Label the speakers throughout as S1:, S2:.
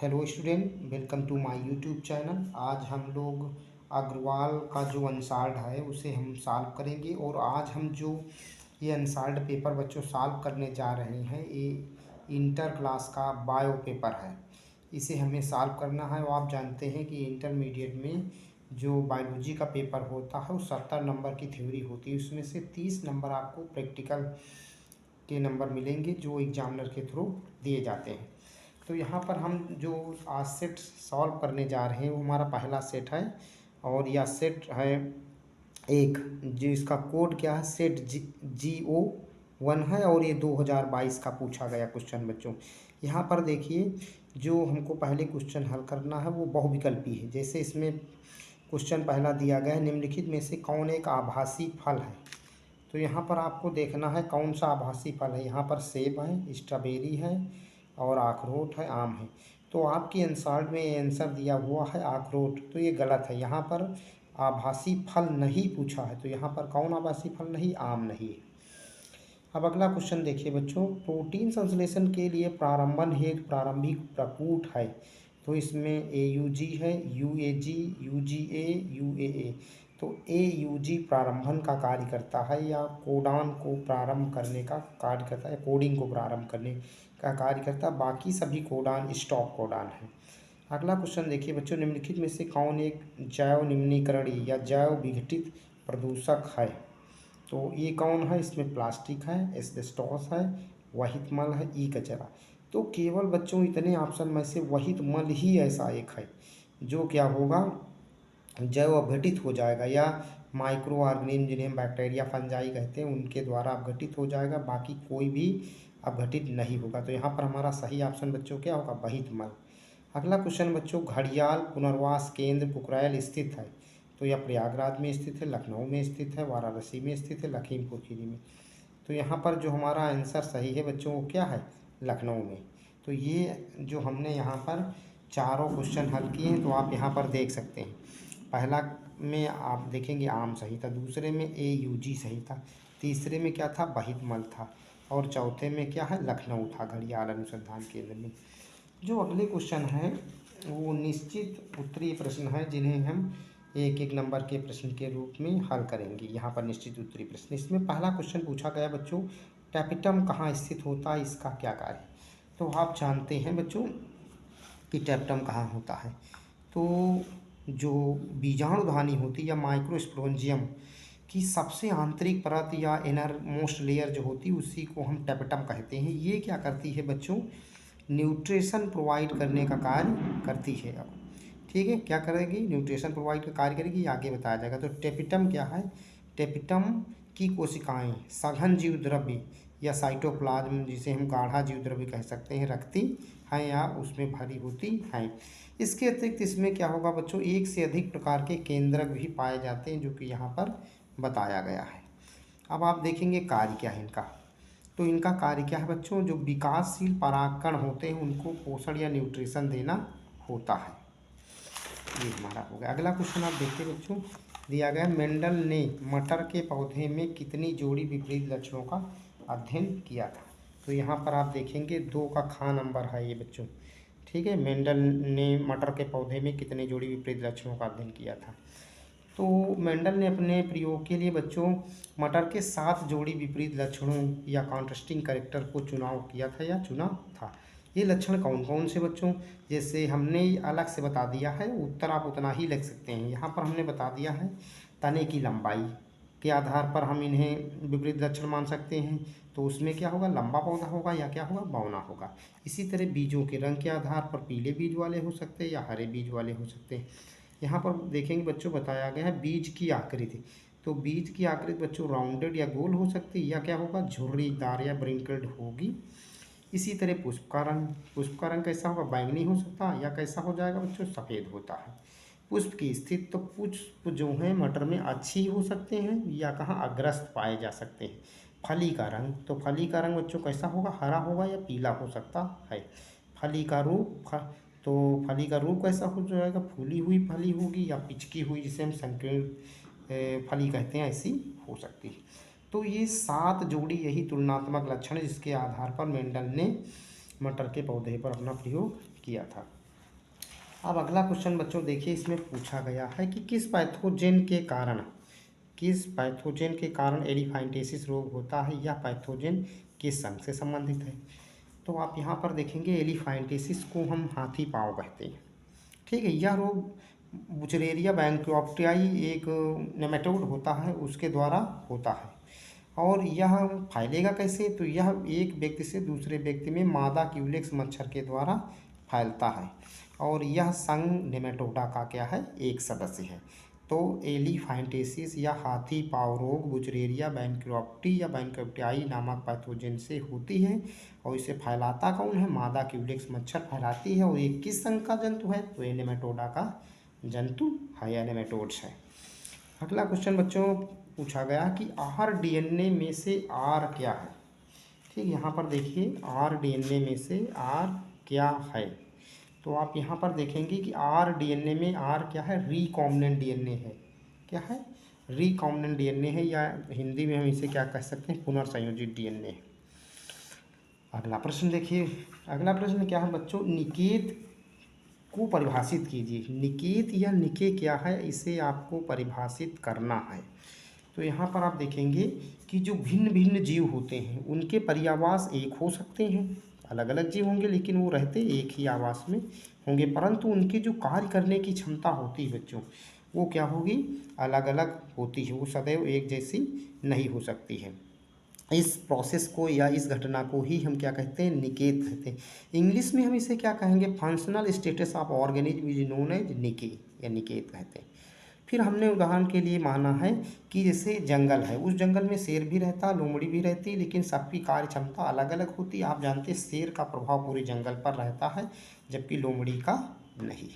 S1: Hello student, welcome to my YouTube channel. आज हम लोग अग्रवाल का जो अनसॉल्व्ड है उसे हम सॉल्व करेंगे। और आज हम जो ये अनसॉल्व्ड पेपर बच्चों सॉल्व करने जा रहे हैं, ये इंटर क्लास का बायो पेपर है। इसे हमें सॉल्व करना है। और आप जानते हैं कि इंटरमीडिएट में जो बायोलॉजी का पेपर होता है वो 70 नंबर की थ्योरी होती है, उसमें से 30 नंबर आपको प्रैक्टिकल के नंबर मिलेंगे जो एग्जामिनर के थ्रू दिए जाते हैं। तो यहाँ पर हम जो आज सेट सॉल्व करने जा रहे हैं वो हमारा पहला सेट है। और यह सेट है एक, जो इसका कोड क्या है, सेट GO1 है। और ये 2022 का पूछा गया क्वेश्चन बच्चों। यहाँ पर देखिए, जो हमको पहले क्वेश्चन हल करना है वो बहुविकल्पी है। जैसे इसमें क्वेश्चन पहला दिया गया है, निम्नलिखित में से कौन एक आभासी फल है। तो यहाँ पर आपको देखना है कौन सा आभासी फल है। यहाँ पर सेब है, स्ट्रॉबेरी है और अखरोट है, आम है। तो आपके आंसर में आंसर दिया हुआ है अखरोट, तो ये गलत है। यहाँ पर आभासी फल नहीं पूछा है, तो यहाँ पर कौन आभासी फल नहीं, आम नहीं है। अब अगला क्वेश्चन देखिए बच्चों, प्रोटीन संश्लेषण के लिए प्रारंभन हेतु प्रारंभिक प्रकूट है। तो इसमें AUG है, UAG, UGA, UAA। तो AUG प्रारंभन का कार्य करता है या कोडान को प्रारंभ करने का कार्य करता है, कोडिंग को प्रारंभ करने का कार्य करता है। बाकी सभी कोडान स्टॉप कोडान है। अगला क्वेश्चन देखिए बच्चों, निम्नलिखित में से कौन एक जैव निम्नीकरणीय या जैव विघटित प्रदूषक है। तो ये कौन है, इसमें प्लास्टिक है, एस्बेस्टॉस है, वहित मल है, ई कचरा। तो केवल बच्चों इतने ऑप्शन में से वहित मल ही ऐसा एक है जो क्या होगा, जैव अपघटित हो जाएगा, या माइक्रो ऑर्गेनिज्म जिन्हें हम बैक्टीरिया फंजाई कहते हैं उनके द्वारा अपघटित हो जाएगा। बाकी कोई भी अपघटित नहीं होगा। तो यहाँ पर हमारा सही ऑप्शन बच्चों क्या होगा, वहित मल। अगला क्वेश्चन बच्चों, घड़ियाल पुनर्वास केंद्र कुकरैल स्थित है। तो यह प्रयागराज में स्थित है, लखनऊ में स्थित है, वाराणसी में स्थित है, लखीमपुर खीरी में। तो यहाँ पर जो हमारा आंसर सही है बच्चों वो क्या है, लखनऊ में। तो ये जो हमने यहाँ पर चारों क्वेश्चन हल किए हैं, तो आप यहाँ पर देख सकते हैं। पहला में आप देखेंगे आम सही था, दूसरे में AUG सही था, तीसरे में क्या था, वहित मल था, और चौथे में क्या है, लखनऊ था, घड़ियाल अनुसंधान केंद्र में। जो अगले क्वेश्चन हैं वो निश्चित उत्तरीय प्रश्न है, जिन्हें हम एक एक नंबर के प्रश्न के रूप में हल करेंगे। यहाँ पर निश्चित उत्तरीय प्रश्न, इसमें पहला क्वेश्चन पूछा गया बच्चों, टैपिटम कहाँ स्थित होता है, इसका क्या कार्य। तो आप जानते हैं बच्चों कि टैपिटम कहाँ होता है। तो जो बीजाणुधानी होती है या माइक्रोस्पोरेंजियम की सबसे आंतरिक परत या इनर मोस्ट लेयर जो होती है उसी को हम टैपेटम कहते हैं। ये क्या करती है बच्चों, न्यूट्रिशन प्रोवाइड करने का कार्य करती है। अब ठीक है, क्या करेगी, न्यूट्रिशन प्रोवाइड का कार्य करेगी, आगे बताया जाएगा। तो टेपिटम क्या है, टेपिटम की कोशिकाएं सघन जीव द्रव्य या साइटोप्लाज्म, जिसे हम गाढ़ा जीव द्रव्य कह सकते हैं, रखती हैं या उसमें भरी होती हैं। इसके अतिरिक्त इसमें क्या होगा बच्चों, एक से अधिक प्रकार के केंद्रक भी पाए जाते हैं, जो कि यहाँ पर बताया गया है। अब आप देखेंगे कार्य क्या है इनका। तो इनका कार्य क्या है बच्चों, जो विकासशील परागकण होते हैं उनको पोषण या न्यूट्रिशन देना होता है। ये हमारा हो गया। अगला क्वेश्चन आप देखते हैं बच्चों, दिया गया मेंडल ने मटर के पौधे में कितनी जोड़ी विपरीत लक्षणों का अध्ययन किया था। तो यहाँ पर आप देखेंगे 2 का ख नंबर है ये बच्चों। ठीक है, मेंडल ने मटर के पौधे में कितने जोड़ी विपरीत लक्षणों का अध्ययन किया था। तो मेंडल ने अपने प्रयोग के लिए बच्चों मटर के 7 जोड़ी विपरीत लक्षणों या कॉन्ट्रास्टिंग कैरेक्टर को चुनाव किया था या चुना था। ये लक्षण कौन कौन से बच्चों, जैसे हमने अलग से बता दिया है, उत्तर आप उतना ही लिख सकते हैं। यहाँ पर हमने बता दिया है तने की लंबाई के आधार पर हम इन्हें विपरीत लक्षण मान सकते हैं। तो उसमें क्या होगा, लंबा पौधा होगा या क्या होगा, बौना होगा। इसी तरह बीजों के रंग के आधार पर पीले बीज वाले हो सकते हैं या हरे बीज वाले हो सकते हैं। यहाँ पर देखेंगे बच्चों बताया गया है बीज की आकृति। तो बीज की आकृति बच्चों राउंडेड या गोल हो सकती है, या क्या होगा, झुर्रीदार या ब्रिंकल्ड होगी। इसी तरह पुष्प का रंग कैसा होगा, बैंगनी हो सकता है, या कैसा हो जाएगा बच्चों, सफ़ेद होता है। पुष्प की स्थिति, तो पुष्प जो है मटर में अच्छी हो सकते हैं या कहाँ अग्रस्त पाए जा सकते हैं। फली का रंग, तो फली का रंग बच्चों कैसा होगा, हरा होगा या पीला हो सकता है। फली का रूप तो फली का रूप कैसा हो जाएगा, फूली हुई फली होगी या पिचकी हुई, जिसे हम संकीर्ण फली कहते हैं, ऐसी हो सकती है। तो ये 7 जोड़ी यही तुलनात्मक लक्षण है जिसके आधार पर मेंडल ने मटर के पौधे पर अपना प्रयोग किया था। अब अगला क्वेश्चन बच्चों देखिए, इसमें पूछा गया है कि किस पैथोजन के कारण एलिफांटियासिस रोग होता है, यह पैथोजन किस संघ से संबंधित है। तो आप यहाँ पर देखेंगे एलिफांटियासिस को हम हाथी पाँव कहते हैं, ठीक है। यह रोग बुचरेरिया बैंक्रोप्टियाई एक नेमेटोड होता है, उसके द्वारा होता है। और यह फैलेगा कैसे, तो यह एक व्यक्ति से दूसरे व्यक्ति में मादा क्यूलेक्स मच्छर के द्वारा फैलता है। और यह संघ नेमेटोडा का क्या है, एक सदस्य है। तो एलिफैंटियासिस या हाथी पाँव रोग बुचरेरिया बैंक्रोप्टी या बैंक्रोप्टियाई नामक पैथोजन से होती है। और इसे फैलाता कौन है, मादा क्यूलेक्स मच्छर फैलाती है। और ये किस संघ का जंतु है, तो ये नेमेटोडा का जंतु है या नेमेटोड्स है। अगला क्वेश्चन बच्चों पूछा गया कि आर डीएनए में से आर क्या है। ठीक, यहाँ पर देखिए आर डीएनए में से आर क्या है। तो आप यहाँ पर देखेंगे कि आर डीएनए में आर क्या है, रिकॉम्बिनेंट डीएनए है। क्या है, रिकॉम्बिनेंट डीएनए है, या हिंदी में हम इसे क्या कह सकते हैं, पुनर्संयोजित डीएनए। अगला प्रश्न देखिए, अगला प्रश्न क्या है बच्चों, निकेत को परिभाषित कीजिए। निकेत या निके क्या है, इसे आपको परिभाषित करना है। तो यहाँ पर आप देखेंगे कि जो भिन्न भिन्न जीव होते हैं उनके पर्यावास एक हो सकते हैं, अलग अलग जीव होंगे लेकिन वो रहते एक ही आवास में होंगे, परंतु उनकी जो कार्य करने की क्षमता होती है बच्चों, वो क्या होगी, अलग अलग होती है, वो सदैव एक जैसी नहीं हो सकती है। इस प्रोसेस को या इस घटना को ही हम क्या कहते हैं, निकेत कहते हैं। इंग्लिश में हम इसे क्या कहेंगे, functional status of organism is known as niche या निकेत कहते हैं। फिर हमने उदाहरण के लिए माना है कि जैसे जंगल है, उस जंगल में शेर भी रहता, लोमड़ी भी रहती, लेकिन सबकी कार्य क्षमता अलग अलग होती है। आप जानते हैं शेर का प्रभाव पूरे जंगल पर रहता है, जबकि लोमड़ी का नहीं।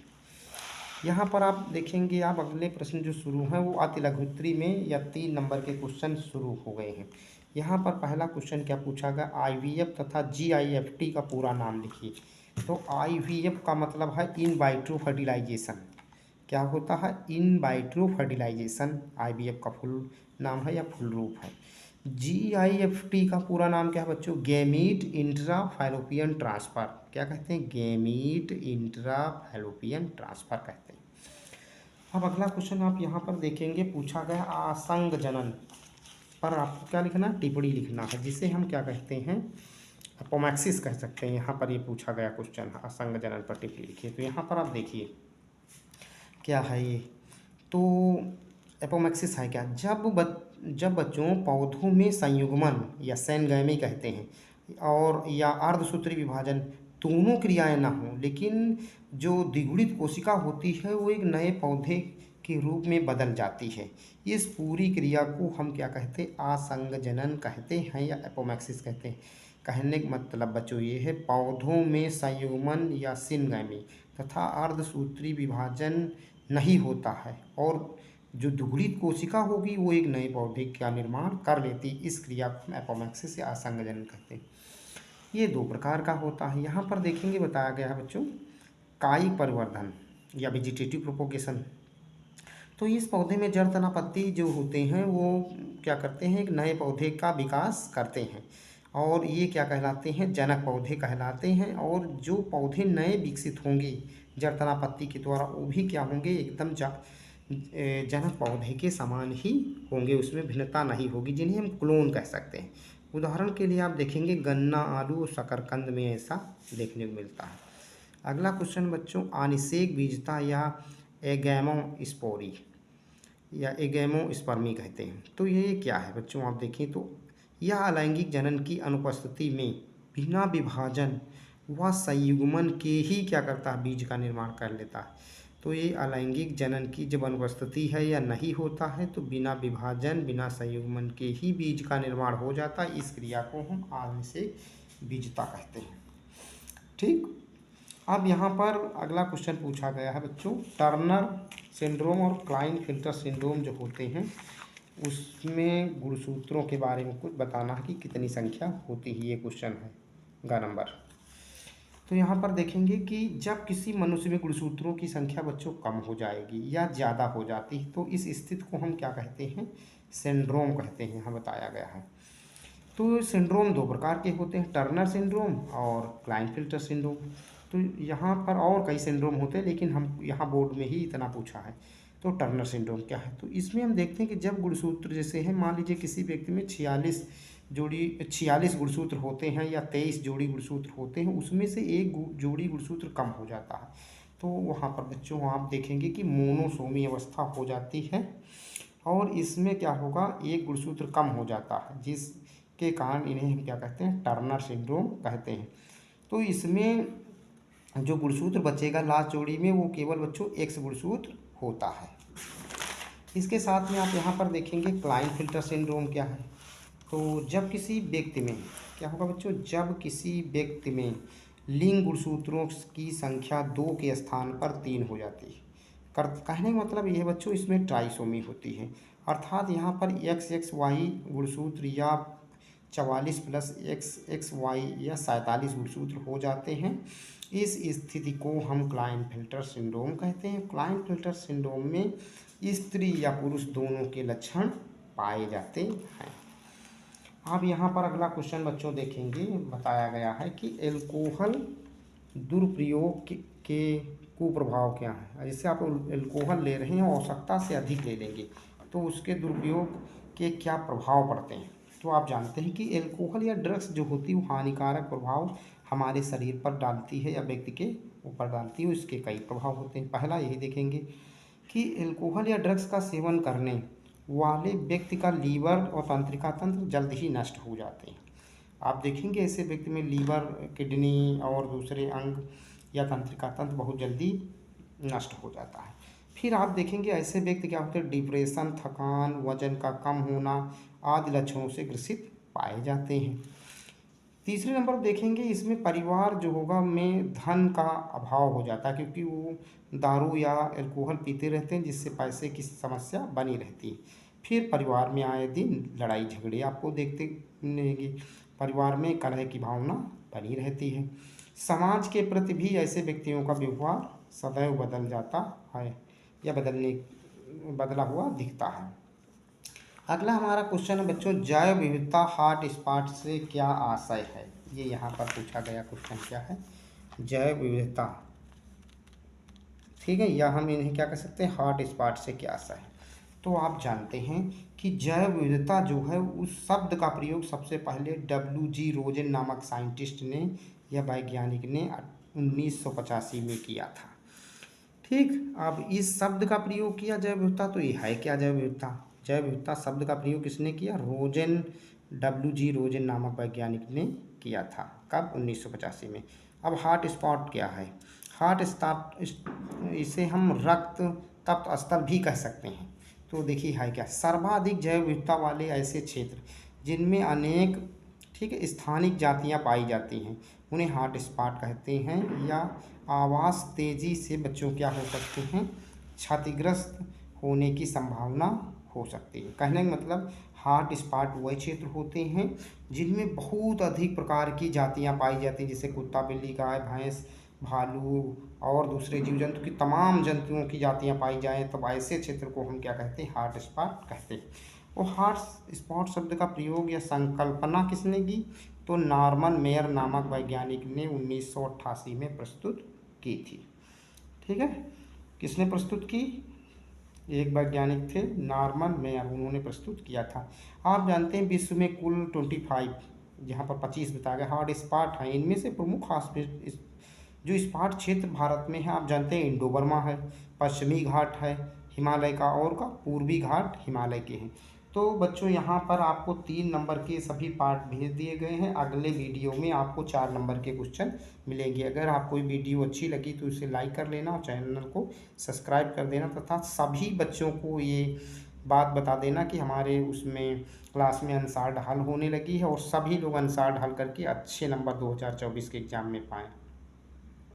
S1: यहाँ पर आप देखेंगे, आप अगले प्रश्न जो शुरू हैं वो अति लघुत्तरी में या 3 नंबर के क्वेश्चन शुरू हो गए हैं। यहाँ पर पहला क्वेश्चन क्या पूछा गया, आईवीएफ तथा जीआईएफटी का पूरा नाम लिखिए। तो आईवीएफ का मतलब है इन वाइट्रो फर्टिलाइजेशन। क्या होता है, इन वाइट्रो फर्टिलाइजेशन आईवीएफ का फुल नाम है या फुल रूप है। जीआईएफटी का पूरा नाम क्या है बच्चों, गैमीट इंट्रा फैलोपियन ट्रांसफर। क्या कहते हैं, गैमीट इंट्रा फैलोपियन ट्रांसफर कहते हैं। अब अगला क्वेश्चन आप यहाँ पर देखेंगे, पूछा गया आसंग जनन पर आपको क्या लिखना है, टिप्पणी लिखना है, जिसे हम क्या कहते हैं, अपोमैक्सिस कह सकते हैं। यहाँ पर ये पूछा गया क्वेश्चन, असंग जनन पर टिप्पणी लिखिए। तो यहाँ पर आप देखिए क्या है ये, तो एपोमैक्सिस है क्या, जब बच्चों पौधों में संयुग्मन या सैनगैमी कहते हैं और या अर्धसूत्री विभाजन दोनों क्रियाएं ना हों, लेकिन जो द्विगुणित कोशिका होती है वो एक नए पौधे के रूप में बदल जाती है, इस पूरी क्रिया को हम क्या कहते हैं, आसंगजनन कहते हैं या एपोमैक्सिस कहते हैं। कहने का मतलब बच्चों ये है, पौधों में संयुग्मन या सिनगैमी तथा अर्धसूत्री विभाजन नहीं होता है और जो द्विगुणित कोशिका होगी वो एक नए पौधे का निर्माण कर लेती, इस क्रिया को हम एपोमैक्सिस या आसंगजनन कहते हैं। ये 2 प्रकार का होता है। यहाँ पर देखेंगे बताया गया है बच्चों, कायिक परिवर्धन या वेजिटेटिव प्रोपोगेशन। तो इस पौधे में जड़ तना पत्ती जो होते हैं वो क्या करते हैं, एक नए पौधे का विकास करते हैं और ये क्या कहलाते हैं, जनक पौधे कहलाते हैं। और जो पौधे नए विकसित होंगे जड़ तना पत्ती के द्वारा, वो भी क्या होंगे, एकदम जनक पौधे के समान ही होंगे, उसमें भिन्नता नहीं होगी, जिन्हें हम क्लोन कह सकते हैं। उदाहरण के लिए आप देखेंगे गन्ना, आलू और शकरकंद में ऐसा देखने को मिलता है। अगला क्वेश्चन बच्चों, अनिषेक बीजता या एगैमोस्पोरी या एगैमोस्पर्मी कहते हैं। तो ये क्या है बच्चों, आप देखें तो यह अलैंगिक जनन की अनुपस्थिति में बिना विभाजन व संयुग्मन के ही क्या करता है, बीज का निर्माण कर लेता है। तो ये अलैंगिक जनन की जब अनुपस्थिति है या नहीं होता है तो बिना विभाजन बिना संयुग्मन के ही बीज का निर्माण हो जाता है, इस क्रिया को हम अनिषेक बीजता कहते हैं। ठीक, अब यहाँ पर अगला क्वेश्चन पूछा गया है बच्चों, टर्नर सिंड्रोम और क्लाइनफिल्टर सिंड्रोम जो होते हैं उसमें गुणसूत्रों के बारे में कुछ बताना है कि कितनी संख्या होती है, ये क्वेश्चन है गा नंबर। तो यहाँ पर देखेंगे कि जब किसी मनुष्य में गुणसूत्रों की संख्या बच्चों कम हो जाएगी या ज़्यादा हो जाती है तो इस स्थिति को हम क्या कहते हैं, सिंड्रोम कहते हैं, यहाँ बताया गया है। तो सिंड्रोम 2 प्रकार के होते हैं, टर्नर सिंड्रोम और क्लाइनफिल्टर सिंड्रोम। तो यहाँ पर और कई सिंड्रोम होते हैं, लेकिन हम यहाँ बोर्ड में ही इतना पूछा है। तो टर्नर सिंड्रोम क्या है, तो इसमें हम देखते हैं कि जब गुणसूत्र जैसे है, मान लीजिए किसी व्यक्ति में 46 गुणसूत्र होते हैं या 23 जोड़ी गुणसूत्र होते हैं, उसमें से एक जोड़ी गुणसूत्र कम हो जाता है, तो वहाँ पर बच्चों आप देखेंगे कि मोनोसोमी अवस्था हो जाती है, और इसमें क्या होगा, एक गुणसूत्र कम हो जाता है, जिसके कारण इन्हें हम क्या कहते हैं, टर्नर सिंड्रोम कहते हैं। तो इसमें जो गुणसूत्र बचेगा लास्ट जोड़ी में, वो केवल बच्चों एक्स गुणसूत्र होता है। इसके साथ में आप यहाँ पर देखेंगे क्लाइनफिल्टर सिंड्रोम क्या है। तो जब किसी व्यक्ति में क्या होगा बच्चों, जब किसी व्यक्ति में लिंग गुणसूत्रों की संख्या 2 के स्थान पर 3 हो जाती है। कहने का मतलब ये है बच्चों, इसमें ट्राइसोमी होती है, अर्थात यहाँ पर XXY गुणसूत्र या 44 प्लस XXY या 47 गुणसूत्र हो जाते हैं। इस स्थिति को हम क्लाइनफिल्टर सिंड्रोम कहते हैं। क्लाइनफिल्टर सिंड्रोम में स्त्री या पुरुष दोनों के लक्षण पाए जाते हैं। अब यहाँ पर अगला क्वेश्चन बच्चों देखेंगे, बताया गया है कि एल्कोहल दुरुपयोग के कुप्रभाव क्या है। जैसे आप एल्कोहल ले रहे हैं, आवश्यकता से अधिक ले लेंगे, तो उसके दुरुपयोग के क्या प्रभाव पड़ते हैं। तो आप जानते हैं कि एल्कोहल या ड्रग्स जो होती है वो हानिकारक प्रभाव हमारे शरीर पर डालती है या व्यक्ति के ऊपर डालती है, इसके कई प्रभाव होते हैं। पहला यही देखेंगे कि एल्कोहल या ड्रग्स का सेवन करने वाले व्यक्ति का लीवर और तंत्रिका तंत्र जल्द ही नष्ट हो जाते हैं। आप देखेंगे ऐसे व्यक्ति में लीवर, किडनी और दूसरे अंग या तंत्रिका तंत्र बहुत जल्दी नष्ट हो जाता है। फिर आप देखेंगे ऐसे व्यक्ति क्या होते हैं, डिप्रेशन, थकान, वजन का कम होना आदि लक्षणों से ग्रसित पाए जाते हैं। तीसरे नंबर पर देखेंगे, इसमें परिवार जो होगा में धन का अभाव हो जाता है, क्योंकि वो दारू या अल्कोहल पीते रहते हैं, जिससे पैसे की समस्या बनी रहती है। फिर परिवार में आए दिन लड़ाई झगड़े आपको देखते मिलेंगे, परिवार में कलह की भावना बनी रहती है। समाज के प्रति भी ऐसे व्यक्तियों का व्यवहार सदैव बदल जाता है या बदला हुआ दिखता है। अगला हमारा क्वेश्चन है बच्चों, जैव विविधता हॉटस्पॉट से क्या आशय है। ये यहाँ पर पूछा गया क्वेश्चन क्या है, जैव विविधता, ठीक है, या हम इन्हें क्या कह सकते हैं, हॉटस्पॉट से क्या आशय है। तो आप जानते हैं कि जैव विविधता जो है, उस शब्द का प्रयोग सबसे पहले WG रोजेन नामक साइंटिस्ट ने या वैज्ञानिक ने 1985 में किया था। ठीक, अब इस शब्द का प्रयोग किया जैव विविधता, तो ये है क्या जैव विविधता। जैव विविधता शब्द का प्रयोग किसने किया, WG रोजेन नामक वैज्ञानिक ने किया था। कब, 1985 में। अब हॉटस्पॉट क्या है, हॉटस्पॉट इसे हम रक्त तप्त स्थल भी कह सकते हैं। तो देखिए है क्या, सर्वाधिक जैव विविधता वाले ऐसे क्षेत्र जिनमें अनेक, ठीक है, स्थानिक जातियां पाई जाती हैं, उन्हें हॉटस्पॉट कहते हैं। या आवास तेजी से बच्चों क्या हो सकते हैं, क्षतिग्रस्त होने की संभावना हो सकती है। कहने का मतलब हॉटस्पॉट वही क्षेत्र होते हैं जिनमें बहुत अधिक प्रकार की जातियां पाई जाती हैं, जैसे कुत्ता, बिल्ली, गाय, भैंस, भालू और दूसरे जीव जंतु की तमाम जंतुओं की जातियां पाई जाएं, तब ऐसे क्षेत्र को हम क्या कहते हैं, हॉटस्पॉट कहते हैं। और हॉटस्पॉट शब्द का प्रयोग या संकल्पना किसने की, तो नॉर्मन मेयर नामक वैज्ञानिक ने 1988 में प्रस्तुत की थी। ठीक है, किसने प्रस्तुत की, एक वैज्ञानिक थे नॉर्मन मेयर, उन्होंने प्रस्तुत किया था। आप जानते हैं विश्व में कुल 25, यहाँ पर 25 बताया गया हॉटस्पॉट हैं। इनमें से प्रमुख जो स्पॉट क्षेत्र भारत में है, आप जानते हैं इंडो बर्मा है, पश्चिमी घाट है हिमालय का, और का पूर्वी घाट हिमालय के हैं। तो बच्चों यहाँ पर आपको 3 नंबर के सभी पार्ट भेज दिए गए हैं। अगले वीडियो में आपको 4 नंबर के क्वेश्चन मिलेंगे। अगर आपको वीडियो अच्छी लगी तो इसे लाइक कर लेना और चैनल को सब्सक्राइब कर देना, तथा सभी बच्चों को ये बात बता देना कि हमारे उसमें क्लास में अनसॉल्व्ड हल होने लगी है, और सभी लोग अनसॉल्व्ड हल करके अच्छे नंबर 2024 के एग्ज़ाम में पाएँ।